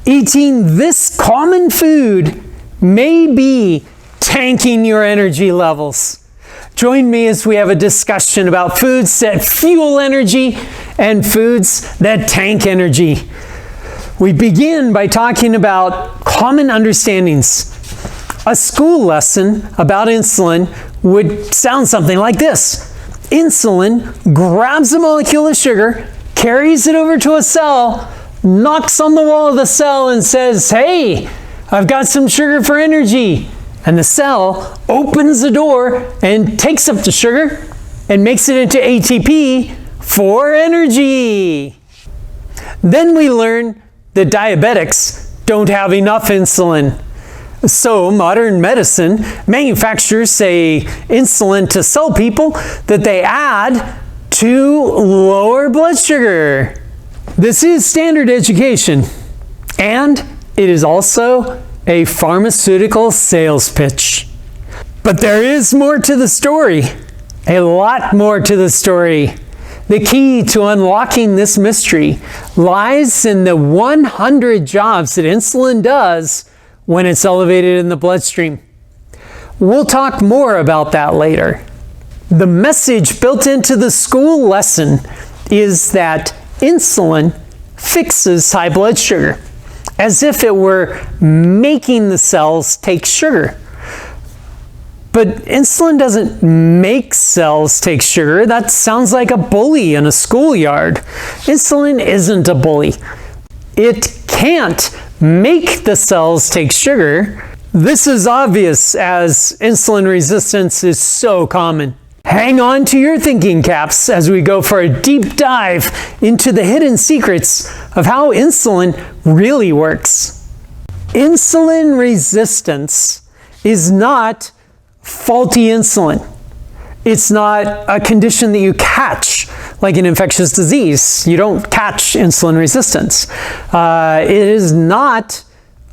Eating this common food may be tanking your energy levels. Join me as we have a discussion about foods that fuel energy and foods that tank energy. We begin by talking about common understandings. A school lesson about insulin would sound something like this. Insulin grabs a molecule of sugar, carries it over to a cell, knocks on the wall of the cell and says, "Hey, I've got some sugar for energy." And the cell opens the door and takes up the sugar and makes it into ATP for energy. Then we learn that diabetics don't have enough insulin. So modern medicine manufactures say insulin to sell people that they add to lower blood sugar. This is standard education, and it is also a pharmaceutical sales pitch. But there is more to the story, a lot more to the story. The key to unlocking this mystery lies in the 100 jobs that insulin does when it's elevated in the bloodstream. We'll talk more about that later. The message built into the school lesson is that insulin fixes high blood sugar, as if it were making the cells take sugar. But insulin doesn't make cells take sugar. That sounds like a bully in a schoolyard. Insulin isn't a bully. It can't make the cells take sugar. This is obvious as insulin resistance is so common. Hang on to your thinking caps as we go for a deep dive into the hidden secrets of how insulin really works. Insulin resistance is not faulty insulin. It's not a condition that you catch like an infectious disease. You don't catch insulin resistance. It is not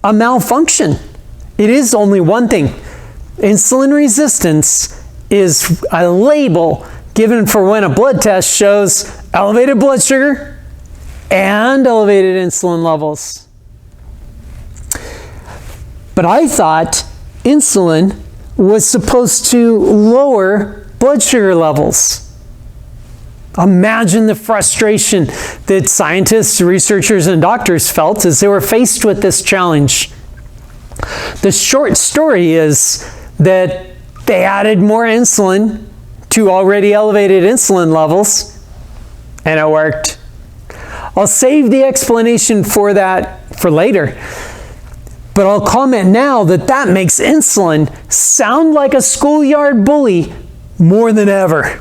a malfunction. It is only one thing. Insulin resistance is a label given for when a blood test shows elevated blood sugar and elevated insulin levels. But I thought insulin was supposed to lower blood sugar levels. Imagine the frustration that scientists, researchers, and doctors felt as they were faced with this challenge. The short story is that they added more insulin to already elevated insulin levels, and it worked. I'll save the explanation for that for later. But I'll comment now that that makes insulin sound like a schoolyard bully more than ever.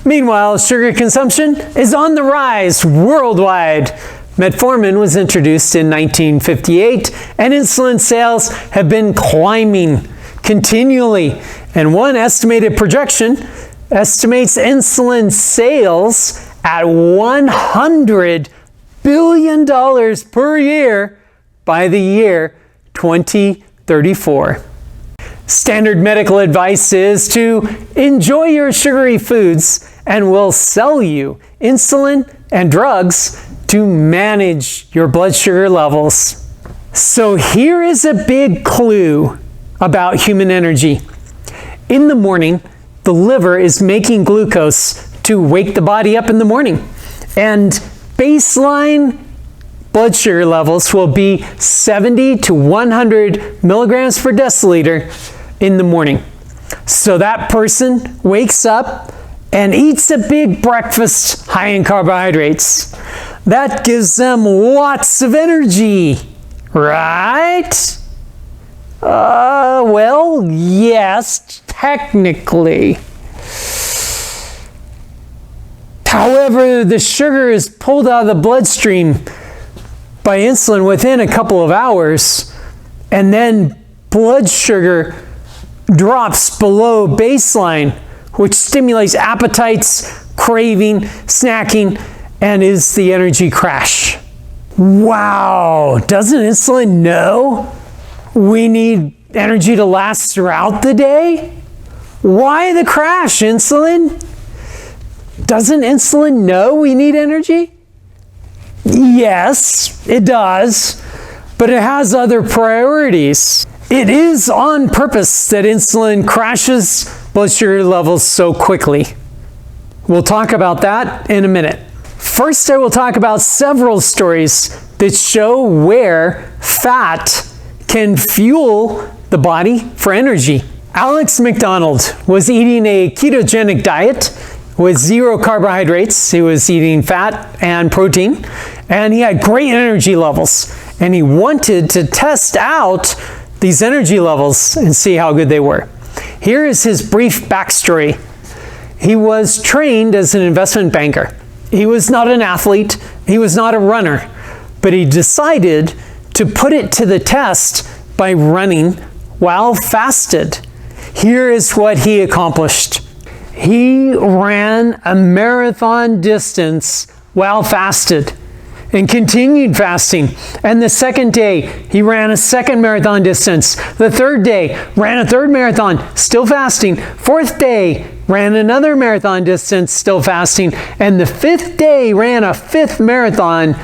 Meanwhile, sugar consumption is on the rise worldwide. Metformin was introduced in 1958, and insulin sales have been climbing continually. And one estimated projection estimates insulin sales at $100 billion per year by the year 2034. Standard medical advice is to enjoy your sugary foods, and we'll sell you insulin and drugs to manage your blood sugar levels. So here is a big clue about human energy. In the morning, the liver is making glucose to wake the body up in the morning. And baseline blood sugar levels will be 70 to 100 milligrams per deciliter in the morning. So that person wakes up and eats a big breakfast high in carbohydrates. That gives them lots of energy, right? Well, yes, technically. However, the sugar is pulled out of the bloodstream by insulin within a couple of hours, and then blood sugar drops below baseline, which stimulates appetites, craving, snacking, and is the energy crash. Wow, doesn't insulin know we need energy to last throughout the day? Why the crash, insulin? Doesn't insulin know we need energy? Yes, it does, but it has other priorities. It is on purpose that insulin crashes blood sugar levels so quickly. We'll talk about that in a minute. First, I will talk about several stories that show where fat can fuel the body for energy. Alex McDonald was eating a ketogenic diet with 0 carbohydrates. He was eating fat and protein, and he had great energy levels. And he wanted to test out these energy levels and see how good they were. Here is his brief backstory. He was trained as an investment banker. He was not an athlete. He was not a runner, but he decided to put it to the test by running while fasted. Here is what he accomplished. He ran a marathon distance while fasted and continued fasting. And the second day, he ran a second marathon distance. The third day, ran a third marathon, still fasting. Fourth day, ran another marathon distance, still fasting. And the fifth day, ran a fifth marathon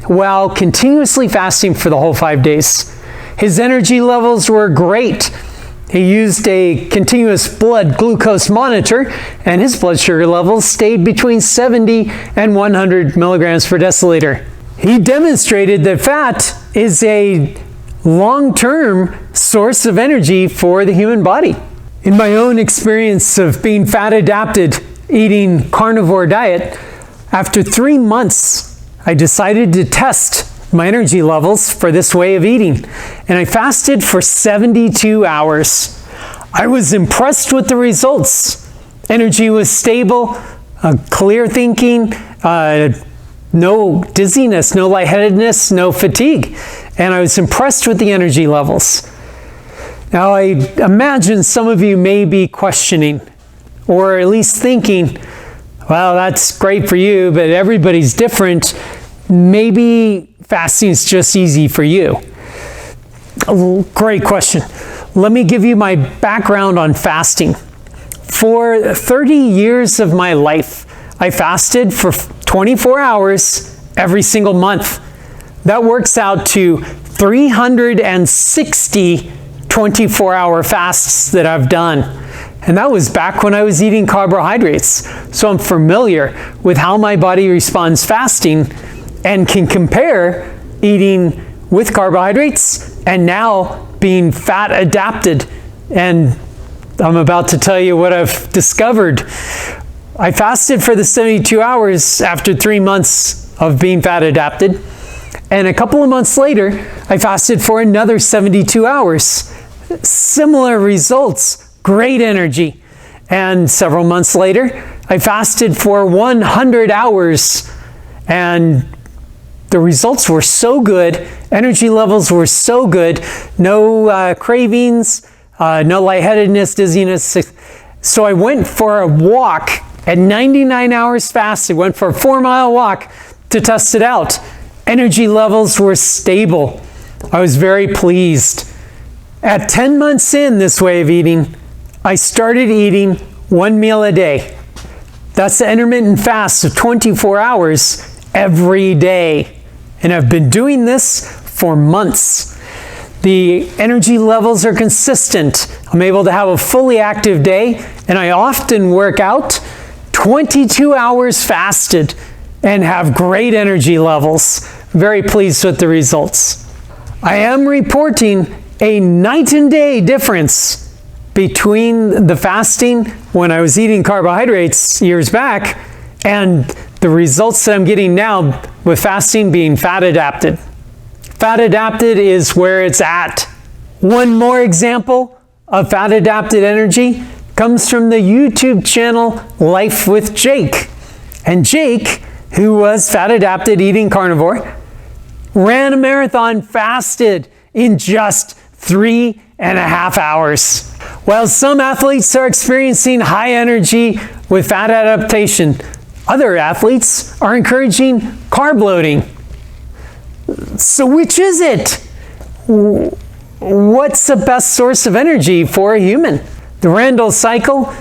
while continuously fasting for the whole 5 days. His energy levels were great. He used a continuous blood glucose monitor, and his blood sugar levels stayed between 70 and 100 milligrams per deciliter. He demonstrated that fat is a long-term source of energy for the human body. In my own experience of being fat adapted, eating carnivore diet, after 3 months, I decided to test my energy levels for this way of eating, and I fasted for 72 hours. I was impressed with the results. Energy was stable, clear thinking, no dizziness, no lightheadedness, no fatigue, and I was impressed with the energy levels. Now, I imagine some of you may be questioning, or at least thinking, well, that's great for you, but everybody's different. Maybe fasting is just easy for you. Great question. Let me give you my background on fasting. For 30 years of my life, I fasted for 24 hours every single month. That works out to 360 24-hour fasts that I've done. And that was back when I was eating carbohydrates. So I'm familiar with how my body responds fasting and can compare eating with carbohydrates and now being fat adapted. And I'm about to tell you what I've discovered. I fasted for the 72 hours after 3 months of being fat adapted. And a couple of months later, I fasted for another 72 hours. Similar results, great energy. And several months later, I fasted for 100 hours. And the results were so good, energy levels were so good, no cravings, no lightheadedness, dizziness. So I went for a walk at 99 hours fasted, went for a 4-mile walk to test it out. Energy levels were stable. I was very pleased. At 10 months in this way of eating, I started eating 1 meal a day. That's the intermittent fast of 24 hours every day. And I've been doing this for months. The energy levels are consistent. I'm able to have a fully active day, and I often work out 22 hours fasted and have great energy levels. Very pleased with the results. I am reporting a night and day difference between the fasting when I was eating carbohydrates years back and the results that I'm getting now with fasting being fat adapted. Fat adapted is where it's at. One more example of fat adapted energy comes from the YouTube channel Life with Jake. And Jake, who was fat adapted eating carnivore, ran a marathon fasted in just 3.5 hours. While some athletes are experiencing high energy with fat adaptation, other athletes are encouraging carb loading. So which is it? What's the best source of energy for a human? The Randall cycle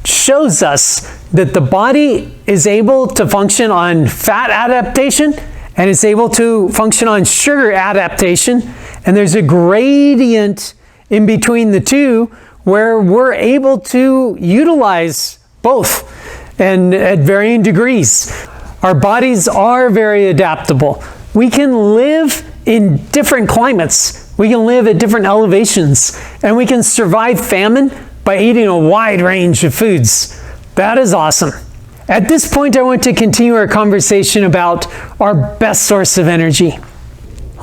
shows us that the body is able to function on fat adaptation and it's able to function on sugar adaptation, and there's a gradient in between the two where we're able to utilize both and at varying degrees. Our bodies are very adaptable. We can live in different climates. We can live at different elevations, and we can survive famine by eating a wide range of foods. That is awesome. At this point, I want to continue our conversation about our best source of energy.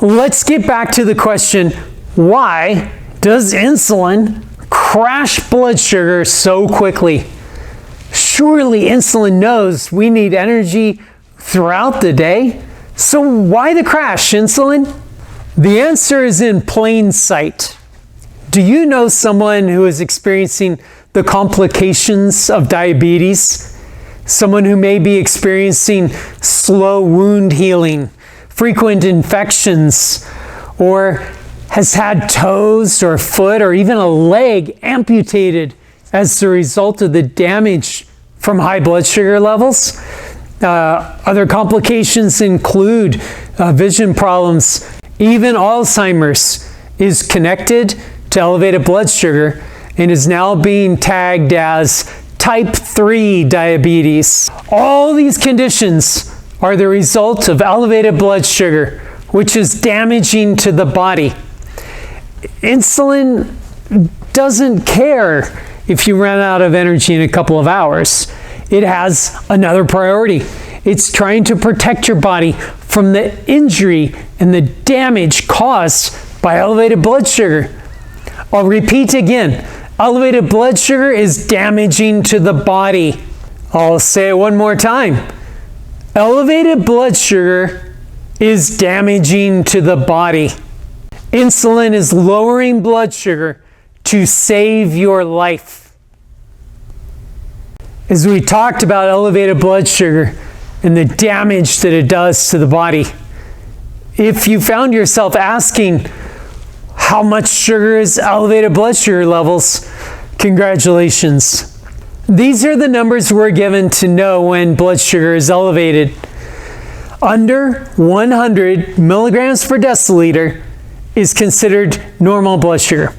Let's get back to the question, why does insulin crash blood sugar so quickly? Surely insulin knows we need energy throughout the day. So why the crash, insulin? The answer is in plain sight. Do you know someone who is experiencing the complications of diabetes? Someone who may be experiencing slow wound healing, frequent infections, or has had toes or foot or even a leg amputated as a result of the damage from high blood sugar levels. Other complications include vision problems. Even Alzheimer's is connected to elevated blood sugar and is now being tagged as type 3 diabetes. All these conditions are the result of elevated blood sugar, which is damaging to the body. Insulin doesn't care if you run out of energy in a couple of hours. It has another priority. It's trying to protect your body from the injury and the damage caused by elevated blood sugar. I'll repeat again. Elevated blood sugar is damaging to the body. I'll say it one more time. Elevated blood sugar is damaging to the body. Insulin is lowering blood sugar to save your life. As we talked about elevated blood sugar and the damage that it does to the body, if you found yourself asking how much sugar is elevated blood sugar levels, congratulations. These are the numbers we're given to know when blood sugar is elevated. Under 100 milligrams per deciliter is considered normal blood sugar.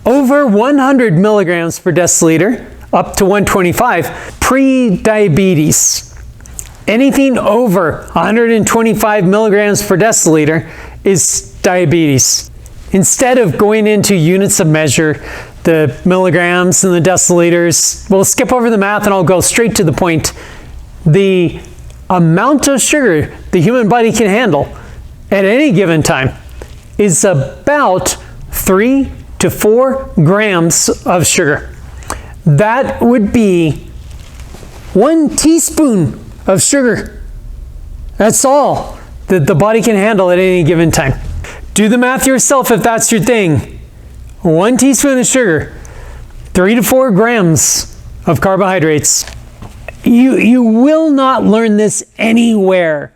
Over 100 milligrams per deciliter, up to 125, pre-diabetes. Anything over 125 milligrams per deciliter is diabetes. Instead of going into units of measure, the milligrams and the deciliters, we'll skip over the math and I'll go straight to the point. The amount of sugar the human body can handle at any given time is about 3 to 4 grams of sugar. That would be 1 teaspoon of sugar. That's all that the body can handle at any given time. Do the math yourself if that's your thing. 1 teaspoon of sugar, 3 to 4 grams of carbohydrates. You will not learn this anywhere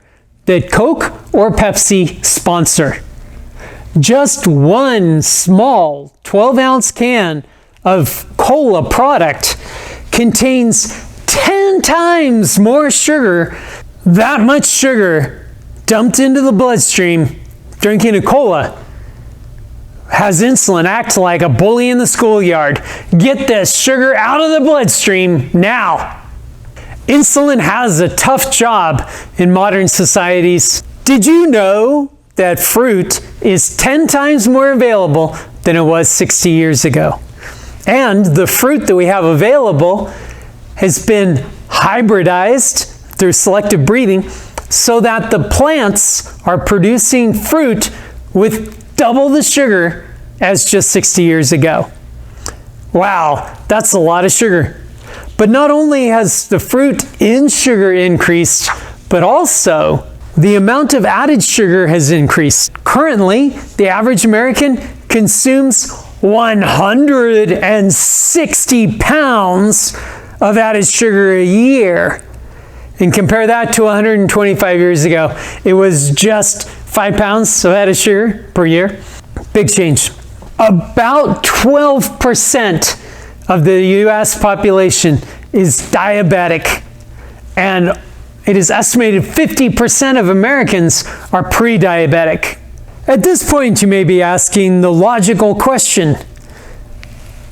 that Coke or Pepsi sponsor. Just one small 12-ounce can of cola product contains 10 times more sugar. That much sugar dumped into the bloodstream drinking a cola has insulin act like a bully in the schoolyard. Get this sugar out of the bloodstream now. Insulin has a tough job in modern societies. Did you know that fruit is 10 times more available than it was 60 years ago? And the fruit that we have available has been hybridized through selective breeding so that the plants are producing fruit with double the sugar as just 60 years ago. Wow, that's a lot of sugar. But not only has the fruit in sugar increased, but also the amount of added sugar has increased. Currently, the average American consumes 160 pounds of added sugar a year. And compare that to 125 years ago. It was just 5 pounds of added sugar per year. Big change. About 12% of the US population is diabetic, and It is estimated 50% of Americans are pre-diabetic. At this point, you may be asking the logical question: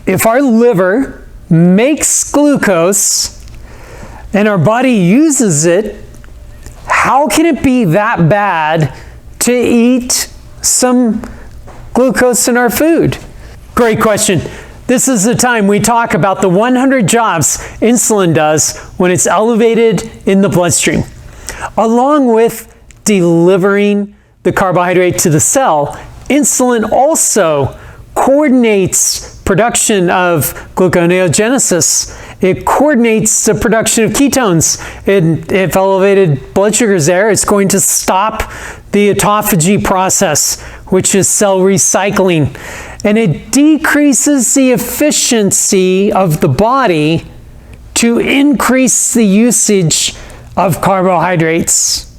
if our liver makes glucose and our body uses it, how can it be that bad to eat some glucose in our food? Great question. This is the time we talk about the 100 jobs insulin does when it's elevated in the bloodstream. Along with delivering the carbohydrate to the cell, insulin also coordinates production of gluconeogenesis. It coordinates the production of ketones. If elevated blood sugar is there, it's going to stop the autophagy process, which is cell recycling. And it decreases the efficiency of the body to increase the usage of carbohydrates.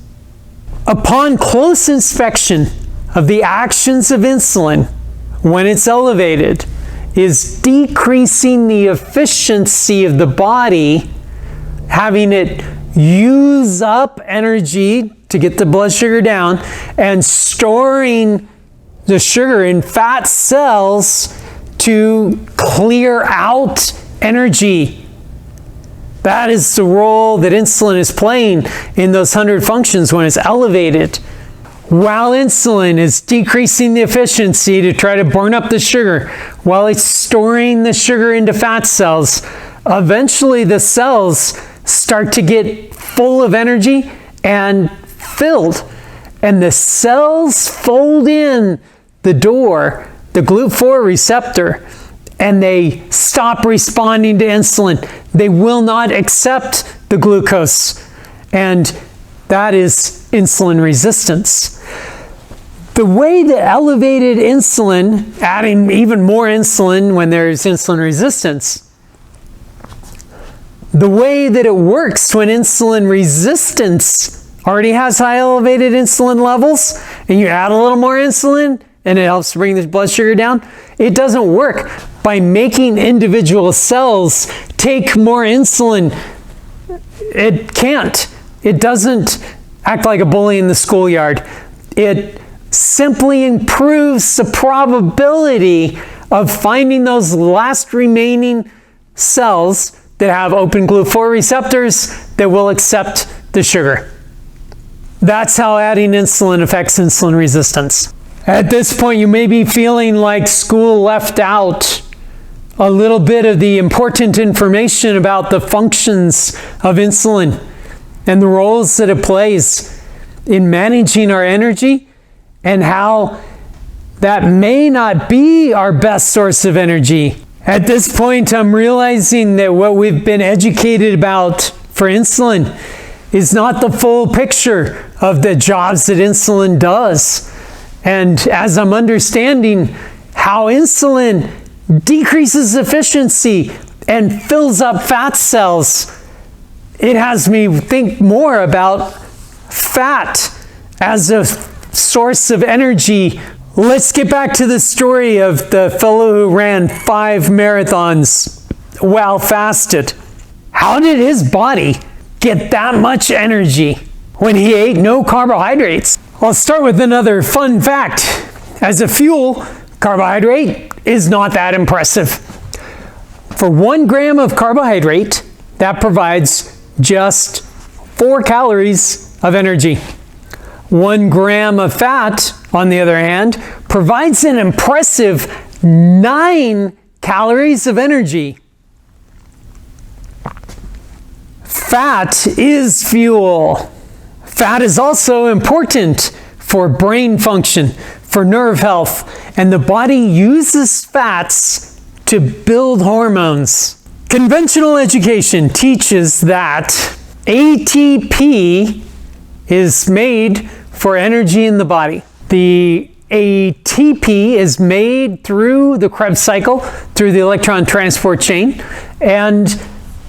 Upon close inspection of the actions of insulin when it's elevated, is decreasing the efficiency of the body, having it use up energy to get the blood sugar down, and storing the sugar in fat cells to clear out energy. That is the role that insulin is playing in those 100 functions when it's elevated. While insulin is decreasing the efficiency to try to burn up the sugar, while it's storing the sugar into fat cells, eventually the cells start to get full of energy and filled. And the cells fold in the door, the GLUT4 receptor, and they stop responding to insulin. They will not accept the glucose. And that is insulin resistance. The way that elevated insulin, adding even more insulin when there's insulin resistance, the way that it works when insulin resistance already has high elevated insulin levels, and you add a little more insulin, and it helps bring the blood sugar down, it doesn't work by making individual cells take more insulin. It can't. It doesn't act like a bully in the schoolyard. It simply improves the probability of finding those last remaining cells that have open GLUT4 receptors that will accept the sugar. That's how adding insulin affects insulin resistance. At this point, you may be feeling like school left out a little bit of the important information about the functions of insulin and the roles that it plays in managing our energy, and how that may not be our best source of energy. At this point, I'm realizing that what we've been educated about for insulin is not the full picture of the jobs that insulin does. And as I'm understanding how insulin decreases efficiency and fills up fat cells, it has me think more about fat as a source of energy. Let's get back to the story of the fellow who ran 5 marathons while fasted. How did his body get that much energy when he ate no carbohydrates? I'll start with another fun fact. As a fuel, carbohydrate is not that impressive. For 1 gram of carbohydrate, that provides just 4 calories of energy. 1 gram of fat, on the other hand, provides an impressive 9 calories of energy. Fat is fuel. Fat is also important for brain function, for nerve health, and the body uses fats to build hormones. Conventional education teaches that ATP is made for energy in the body. The ATP is made through the Krebs cycle, through the electron transport chain, and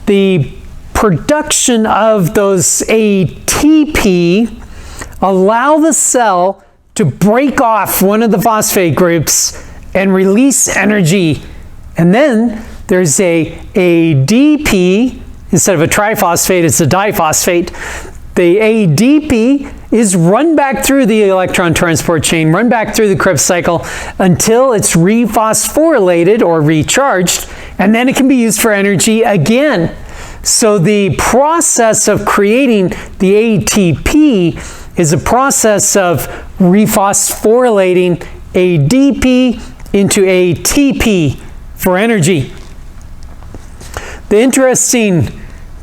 the production of those ATP allow the cell to break off one of the phosphate groups and release energy. And then there's a ADP, instead of a triphosphate, it's a diphosphate, The ADP is run back through the electron transport chain, run back through the Krebs cycle until it's rephosphorylated or recharged, and then it can be used for energy again. So the process of creating the ATP is a process of rephosphorylating ADP into ATP for energy. The interesting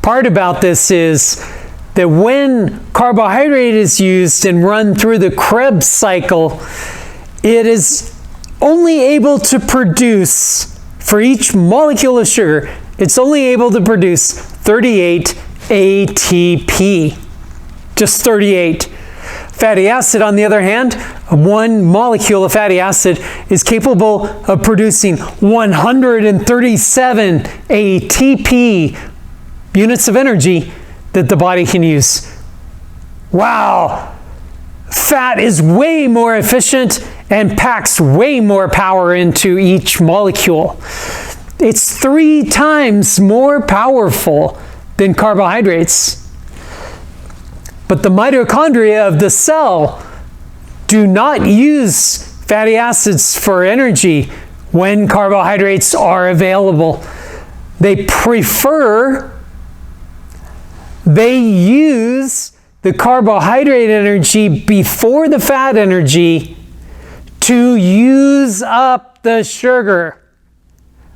part about this is that when carbohydrate is used and run through the Krebs cycle, it is only able to produce, for each molecule of sugar, it's only able to produce 38 ATP. Just 38. Fatty acid, on the other hand, one molecule of fatty acid is capable of producing 137 ATP, units of energy, that the body can use. Wow! Fat is way more efficient and packs way more power into each molecule. It's 3 times more powerful than carbohydrates. But the mitochondria of the cell do not use fatty acids for energy when carbohydrates are available. They use the carbohydrate energy before the fat energy to use up the sugar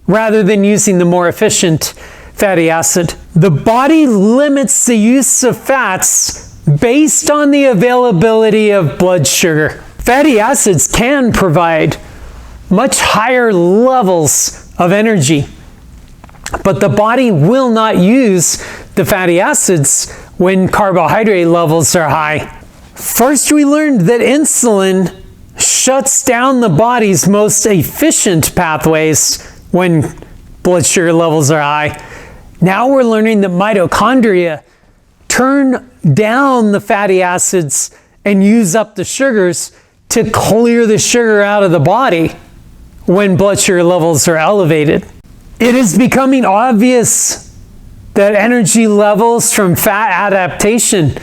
rather than using the more efficient fatty acid. The body limits the use of fats based on the availability of blood sugar. Fatty acids can provide much higher levels of energy, but the body will not use the fatty acids when carbohydrate levels are high. First, we learned that insulin shuts down the body's most efficient pathways when blood sugar levels are high. Now we're learning that mitochondria turn down the fatty acids and use up the sugars to clear the sugar out of the body when blood sugar levels are elevated. It is becoming obvious that energy levels from fat adaptation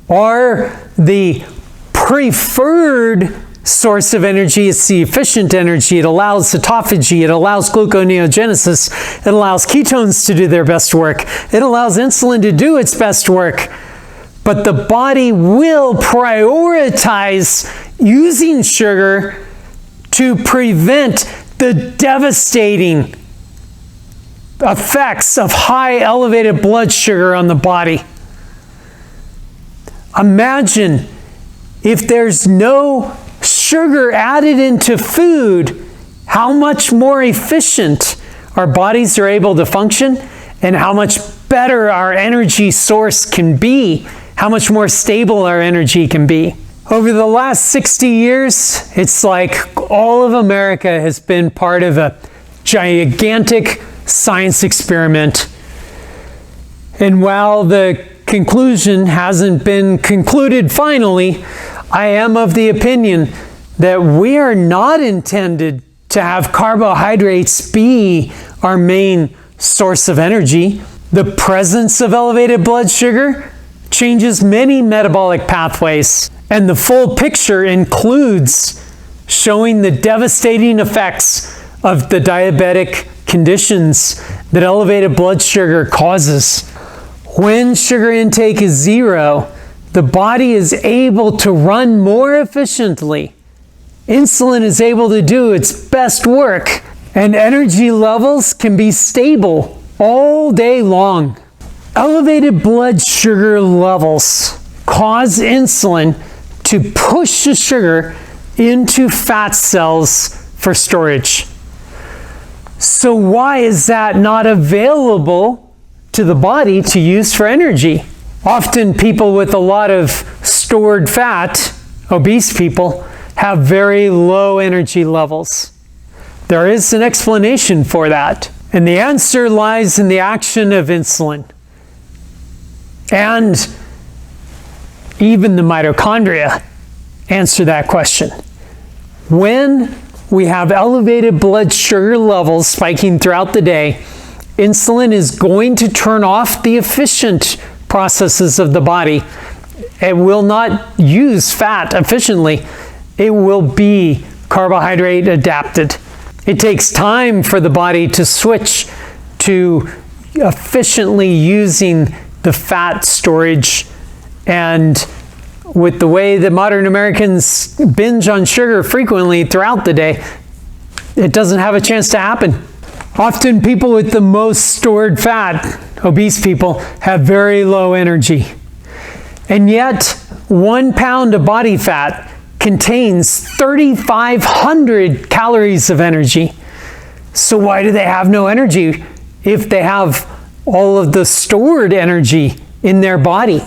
are the preferred source of energy. It's the efficient energy. It allows autophagy. It allows gluconeogenesis. It allows ketones to do their best work. It allows insulin to do its best work. But the body will prioritize using sugar to prevent the devastating effects of high elevated blood sugar on the body. Imagine if there's no sugar added into food, how much more efficient our bodies are able to function and how much better our energy source can be, how much more stable our energy can be. Over the last 60 years, it's like all of America has been part of a gigantic science experiment. And while the conclusion hasn't been concluded finally, I am of the opinion that we are not intended to have carbohydrates be our main source of energy. The presence of elevated blood sugar changes many metabolic pathways, and the full picture includes showing the devastating effects of the diabetic conditions that elevated blood sugar causes. When sugar intake is 0, the body is able to run more efficiently. Insulin is able to do its best work, and energy levels can be stable all day long. Elevated blood sugar levels cause insulin to push the sugar into fat cells for storage. So why is that not available to the body to use for energy? Often people with a lot of stored fat, obese people, have very low energy levels. There is an explanation for that, and the answer lies in the action of insulin. And even the mitochondria answer that question. When we have elevated blood sugar levels spiking throughout the day, insulin is going to turn off the efficient processes of the body It will not use fat efficiently. It will be carbohydrate adapted. It takes time for the body to switch to efficiently using the fat storage. And with the way that modern Americans binge on sugar frequently throughout the day, it doesn't have a chance to happen. Often people with the most stored fat, obese people, have very low energy. And yet, 1 pound of body fat contains 3,500 calories of energy. So why do they have no energy if they have all of the stored energy in their body?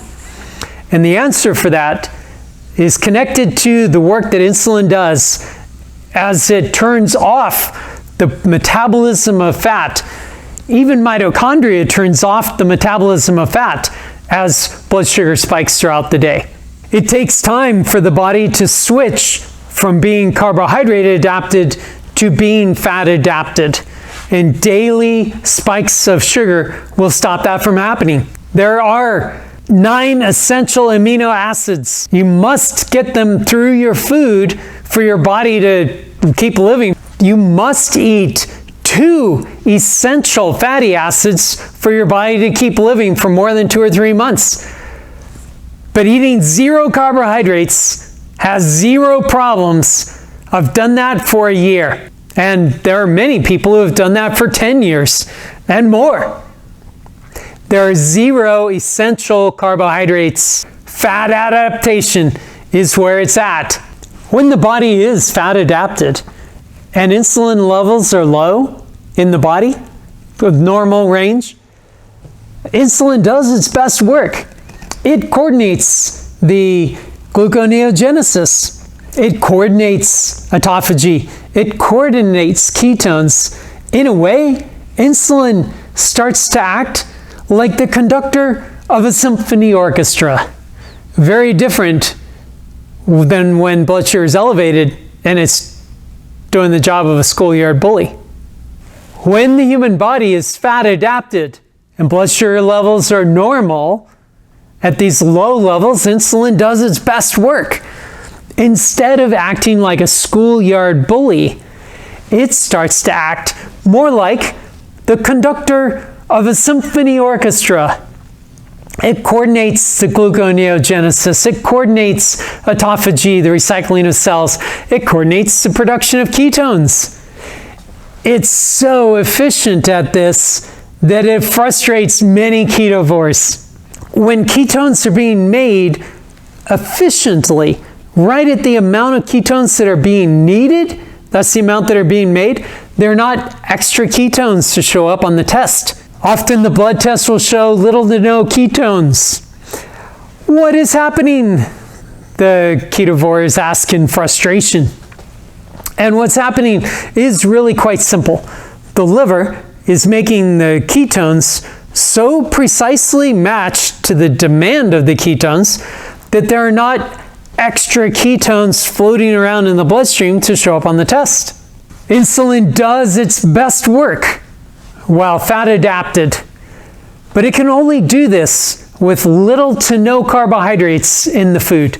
And the answer for that is connected to the work that insulin does as it turns off the metabolism of fat. Even mitochondria turns off the metabolism of fat as blood sugar spikes throughout the day. It takes time for the body to switch from being carbohydrate adapted to being fat adapted. And daily spikes of sugar will stop that from happening. There are 9 essential amino acids. You must get them through your food for your body to keep living. You must eat 2 essential fatty acids for your body to keep living for more than 2 or 3 months. But eating 0 carbohydrates has 0 problems. I've done that for a year. And there are many people who have done that for 10 years and more. There are 0 essential carbohydrates. Fat adaptation is where it's at. When the body is fat adapted and insulin levels are low in the body, with normal range, insulin does its best work. It coordinates the gluconeogenesis. It coordinates autophagy. It coordinates ketones. In a way, insulin starts to act like the conductor of a symphony orchestra. Very different than when blood sugar is elevated and it's doing the job of a schoolyard bully. When the human body is fat adapted and blood sugar levels are normal, at these low levels, insulin does its best work. Instead of acting like a schoolyard bully, it starts to act more like the conductor of a symphony orchestra. It coordinates the gluconeogenesis. It coordinates autophagy, the recycling of cells. It coordinates the production of ketones. It's so efficient at this that it frustrates many ketovores. When ketones are being made efficiently, right at the amount of ketones that are being needed, that's the amount that are being made, they're not extra ketones to show up on the test. Often the blood test will show little to no ketones. What is happening? The ketovore is asking in frustration. And what's happening is really quite simple. The liver is making the ketones so precisely matched to the demand of the ketones that there are not extra ketones floating around in the bloodstream to show up on the test. Insulin does its best work while fat adapted, but it can only do this with little to no carbohydrates in the food.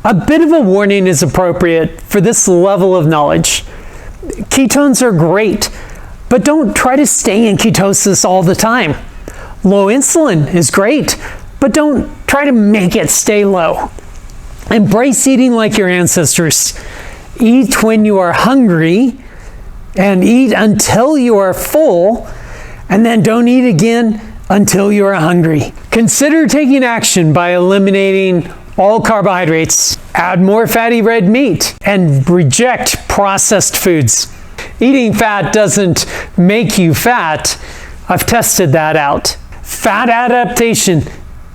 A bit of a warning is appropriate for this level of knowledge. Ketones are great, but don't try to stay in ketosis all the time. Low insulin is great, but don't try to make it stay low. Embrace eating like your ancestors. Eat when you are hungry and eat until you are full, and then don't eat again until you are hungry. Consider taking action by eliminating all carbohydrates, add more fatty red meat, and reject processed foods. Eating fat doesn't make you fat. I've tested that out. Fat adaptation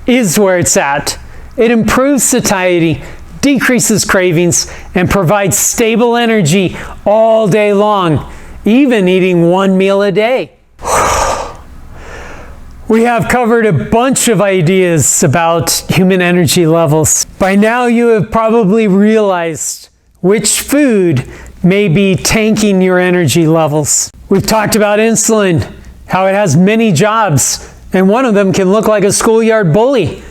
is where it's at. It improves satiety, decreases cravings, and provides stable energy all day long, even eating 1 meal a day. We have covered a bunch of ideas about human energy levels. By now you have probably realized which food may be tanking your energy levels. We've talked about insulin, how it has many jobs, and one of them can look like a schoolyard bully.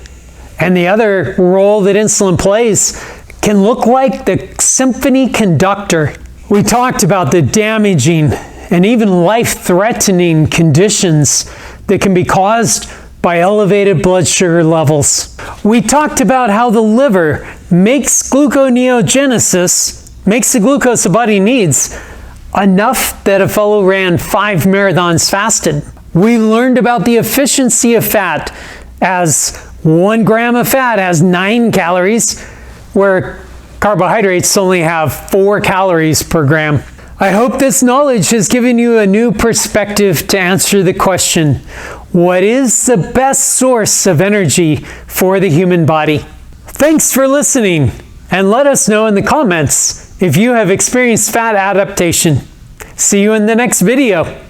And the other role that insulin plays can look like the symphony conductor. We talked about the damaging and even life-threatening conditions that can be caused by elevated blood sugar levels. We talked about how the liver makes gluconeogenesis, makes the glucose the body needs, enough that a fellow ran 5 marathons fasted. We learned about the efficiency of fat, as 1 gram of fat has 9 calories, where carbohydrates only have 4 calories per gram. I hope this knowledge has given you a new perspective to answer the question, what is the best source of energy for the human body? Thanks for listening, and let us know in the comments if you have experienced fat adaptation. See you in the next video.